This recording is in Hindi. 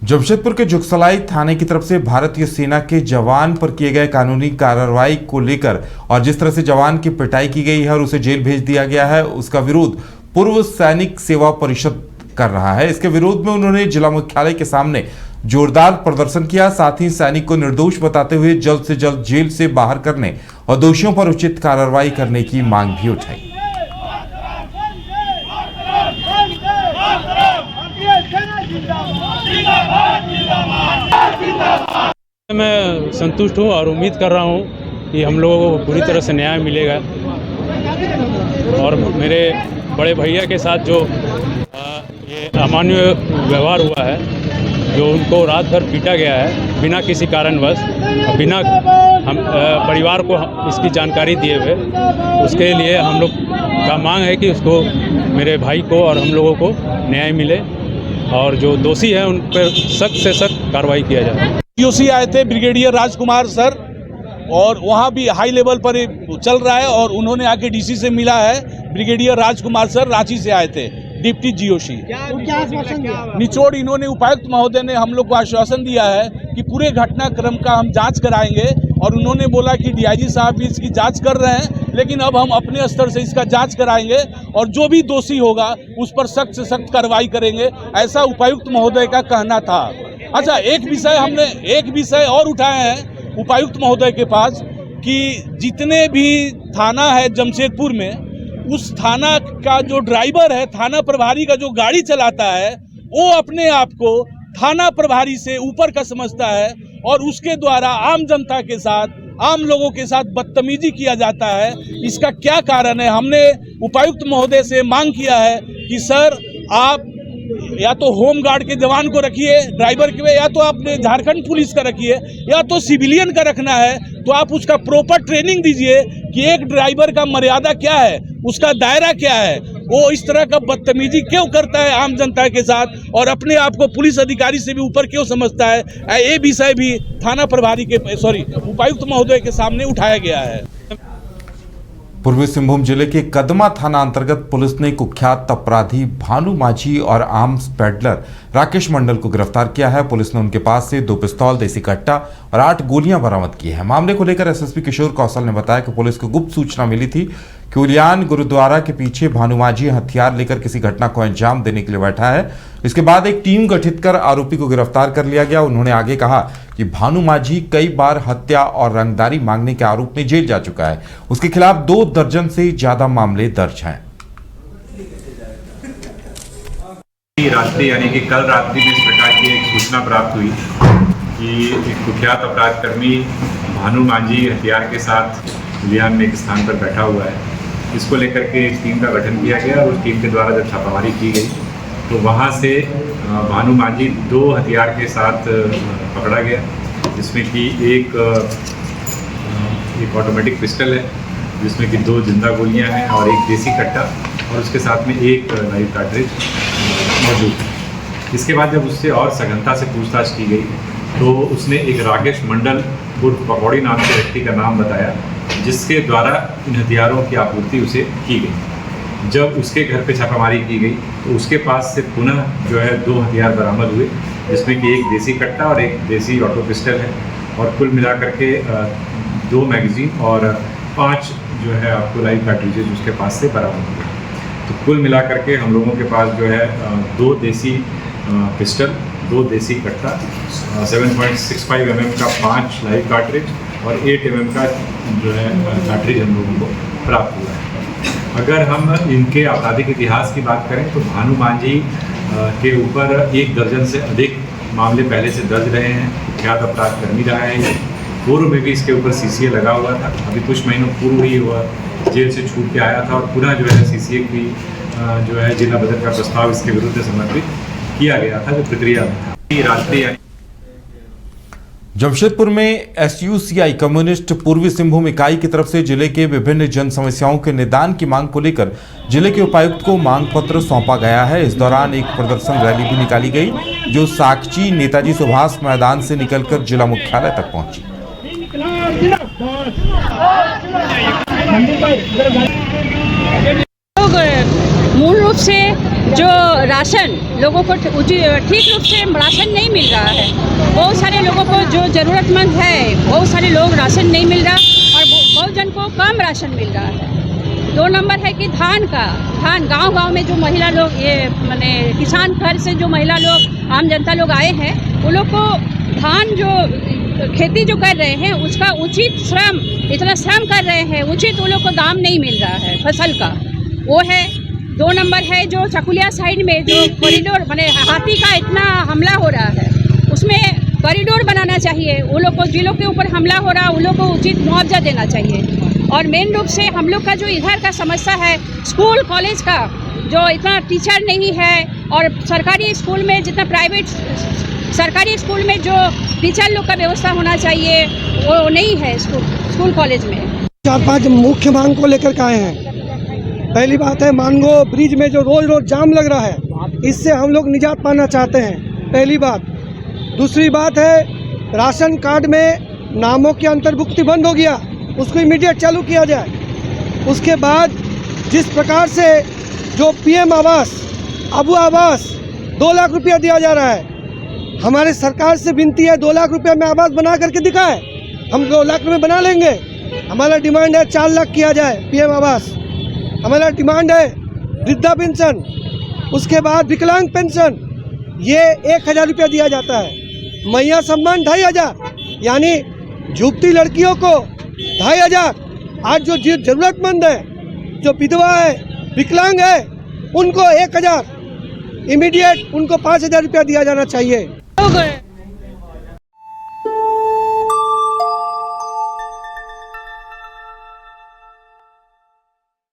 जमशेदपुर के जुगसलाई थाने की तरफ से भारतीय सेना के जवान पर किए गए कानूनी कार्रवाई को लेकर और जिस तरह से जवान की पिटाई की गई है और उसे जेल भेज दिया गया है, उसका विरोध पूर्व सैनिक सेवा परिषद कर रहा है। इसके विरोध में उन्होंने जिला मुख्यालय के सामने जोरदार प्रदर्शन किया। साथ ही सैनिक को निर्दोष बताते हुए जल्द से जल्द जेल से बाहर करने और दोषियों पर उचित कार्रवाई करने की मांग भी उठाई। मैं संतुष्ट हूँ और उम्मीद कर रहा हूँ कि हम लोगों को पूरी तरह से न्याय मिलेगा। और मेरे बड़े भैया के साथ जो ये अमानवीय व्यवहार हुआ है, जो उनको रात भर पीटा गया है बिना किसी कारणवश, बिना हम परिवार को इसकी जानकारी दिए हुए, उसके लिए हम लोग का मांग है कि उसको, मेरे भाई को और हम लोगों को न्याय मिले और जो दोषी हैं उन पर सख्त से सख्त कार्रवाई किया जाए। यूसी आए थे ब्रिगेडियर राजकुमार सर, और वहाँ भी हाई लेवल पर चल रहा है और उन्होंने आके डीसी से मिला है। ब्रिगेडियर राजकुमार सर रांची से आए थे, डिप्टी जीओसी। निचोड़ इन्होंने उपायुक्त महोदय ने हम लोग को आश्वासन दिया है कि पूरे घटनाक्रम का हम जांच कराएंगे, और उन्होंने बोला कि डीआईजी साहब भी इसकी जांच कर रहे हैं, लेकिन अब हम अपने स्तर से इसका जांच कराएंगे और जो भी दोषी होगा उस पर सख्त से सख्त कार्रवाई करेंगे, ऐसा उपायुक्त महोदय का कहना था। अच्छा, हमने एक विषय और उठाए हैं उपायुक्त महोदय के पास कि जितने भी थाना है जमशेदपुर में, उस थाना का जो ड्राइवर है, थाना प्रभारी का जो गाड़ी चलाता है, वो अपने आप को थाना प्रभारी से ऊपर का समझता है और उसके द्वारा आम जनता के साथ, आम लोगों के साथ बदतमीजी किया जाता है। इसका क्या कारण है? हमने उपायुक्त महोदय से मांग किया है कि सर, आप या तो होम गार्ड के जवान को रखिए ड्राइवर के, या तो आपने झारखंड पुलिस का रखिए, या तो सिविलियन का रखना है तो आप उसका प्रॉपर ट्रेनिंग दीजिए कि एक ड्राइवर का मर्यादा क्या है, उसका दायरा क्या है, वो इस तरह का बदतमीजी क्यों करता है आम जनता के साथ और अपने आप को पुलिस अधिकारी से भी ऊपर क्यों समझता है। ये विषय भी थाना प्रभारी के उपायुक्त महोदय के सामने उठाया गया है। पूर्वी सिंहभूम जिले के कदमा थाना अंतर्गत पुलिस ने कुख्यात अपराधी भानु माझी और आर्म्स पेडलर राकेश मंडल को गिरफ्तार किया है। पुलिस ने उनके पास से 2 पिस्तौल, देसी कट्टा और 8 गोलियां बरामद की है। मामले को लेकर एसएसपी किशोर कौशल ने बताया कि पुलिस को गुप्त सूचना मिली थी कि उलियान गुरुद्वारा के पीछे भानु माझी हथियार लेकर किसी घटना को अंजाम देने के लिए बैठा है। इसके बाद एक टीम गठित कर आरोपी को गिरफ्तार कर लिया गया। उन्होंने आगे कहा कि भानु माझी कई बार हत्या और रंगदारी मांगने के आरोप में जेल जा चुका है। उसके खिलाफ 2 दर्जन से ज्यादा मामले दर्ज हैं। रात्रि यानी कि कल रात्रि में इस प्रकार की एक सूचना प्राप्त हुई कि एक कुख्यात अपराध कर्मी भानु माझी हथियार के साथ उलियान में एक स्थान पर बैठा हुआ है। इसको लेकर के एक टीम का गठन किया गया और उस टीम के द्वारा जब छापामारी की गई तो वहाँ से भानु माझी 2 हथियार के साथ पकड़ा गया, जिसमें कि एक ऑटोमेटिक पिस्टल है, जिसमें कि 2 जिंदा गोलियां हैं और एक देसी कट्टा, और उसके साथ में एक लाइव कार्ट्रिज मौजूद है। इसके बाद जब उससे और सघनता से पूछताछ की गई तो उसने एक राकेश मंडल उर्फ पकौड़ी नाम के व्यक्ति का नाम बताया, जिसके द्वारा इन हथियारों की आपूर्ति उसे की गई। जब उसके घर पे छापामारी की गई तो उसके पास से पुनः जो है 2 हथियार बरामद हुए, जिसमें कि एक देसी कट्टा और एक देसी ऑटो पिस्टल है, और कुल मिलाकर के 2 मैगजीन और 5 जो है आपको लाइव कार्ट्रिजेज उसके पास से बरामद हुए। तो कुल मिलाकर के हम लोगों के पास जो है 2 देसी पिस्टल, 2 देसी कट्टा, 7.65 mm का 5 लाइव कार्ट्रिज और 8 mm का जो है कार्ट्रिज हम लोगों को प्राप्त हुआ है। अगर हम इनके आपराधिक इतिहास की बात करें तो भानु माझी के ऊपर 1 दर्जन से अधिक मामले पहले से दर्ज रहे हैं। कुख्यात अपराध कर्मी रहा है। पूर्व में भी इसके ऊपर सीसीए लगा हुआ था। अभी कुछ महीनों पूर्व ही हुआ जेल से छूट के आया था और पुनः जो है सीसीए की जो है जिला बदल का प्रस्ताव इसके विरुद्ध समर्पित किया गया था, जो प्रक्रिया में था। रात्रि जमशेदपुर में एसयूसीआई कम्युनिस्ट पूर्वी सिंहभूम इकाई की तरफ से जिले के विभिन्न जन समस्याओं के निदान की मांग को लेकर जिले के उपायुक्त को मांग पत्र सौंपा गया है। इस दौरान एक प्रदर्शन रैली भी निकाली गई, जो साकची नेताजी सुभाष मैदान से निकलकर जिला मुख्यालय तक पहुंची। मूल रूप से जो राशन लोगों को ठीक रूप से राशन नहीं मिल रहा है। बहुत सारे लोगों को जो ज़रूरतमंद है, बहुत सारे लोग राशन नहीं मिल रहा और बहुत जन को कम राशन मिल रहा है। 2 नंबर है कि धान गांव-गांव में जो महिला लोग ये माने किसान घर से जो महिला लोग आम जनता लोग आए हैं, वो लोग को धान जो खेती जो कर रहे हैं उसका उचित श्रम, इतना श्रम कर रहे हैं, उचित वो लोग को दाम नहीं मिल रहा है फसल का, वो है। 2 नंबर है जो चकुलिया साइड में जो कॉरिडोर माने हाथी का इतना हमला हो रहा है, उसमें कॉरिडोर बनाना चाहिए। वो लोग को जिलों के ऊपर हमला हो रहा है, उन लोग को उचित मुआवजा देना चाहिए। और मेन रूप से हम लोग का जो इधर का समस्या है स्कूल कॉलेज का, जो इतना टीचर नहीं है और सरकारी स्कूल में जितना प्राइवेट सरकारी स्कूल में जो टीचर लोग का व्यवस्था होना चाहिए वो नहीं है स्कूल कॉलेज में। 4-5 मुख्य मांग को लेकर के आए हैं। पहली बात है मानगो ब्रिज में जो रोज जाम लग रहा है, इससे हम लोग निजात पाना चाहते हैं, पहली बात। दूसरी बात है राशन कार्ड में नामों की अंतर्भुक्ति बंद हो गया, उसको इमीडिएट चालू किया जाए। उसके बाद जिस प्रकार से जो PM आवास, अबू आवास 2 लाख रुपया दिया जा रहा है, हमारे सरकार से विनती है 2 लाख रुपया में आवास बना करके दिखाए, हम 2 लाख में बना लेंगे। हमारा डिमांड है 4 लाख किया जाए PM आवास। हमारा डिमांड है वृद्धा पेंशन, उसके बाद विकलांग पेंशन, ये 1000 रुपया दिया जाता है। मैया सम्मान 2500, यानी झुकती लड़कियों को 2500। आज जो जरूरतमंद है, जो विधवा है, विकलांग है, उनको 1000 इमीडिएट, उनको 5000 रुपया दिया जाना चाहिए। लोग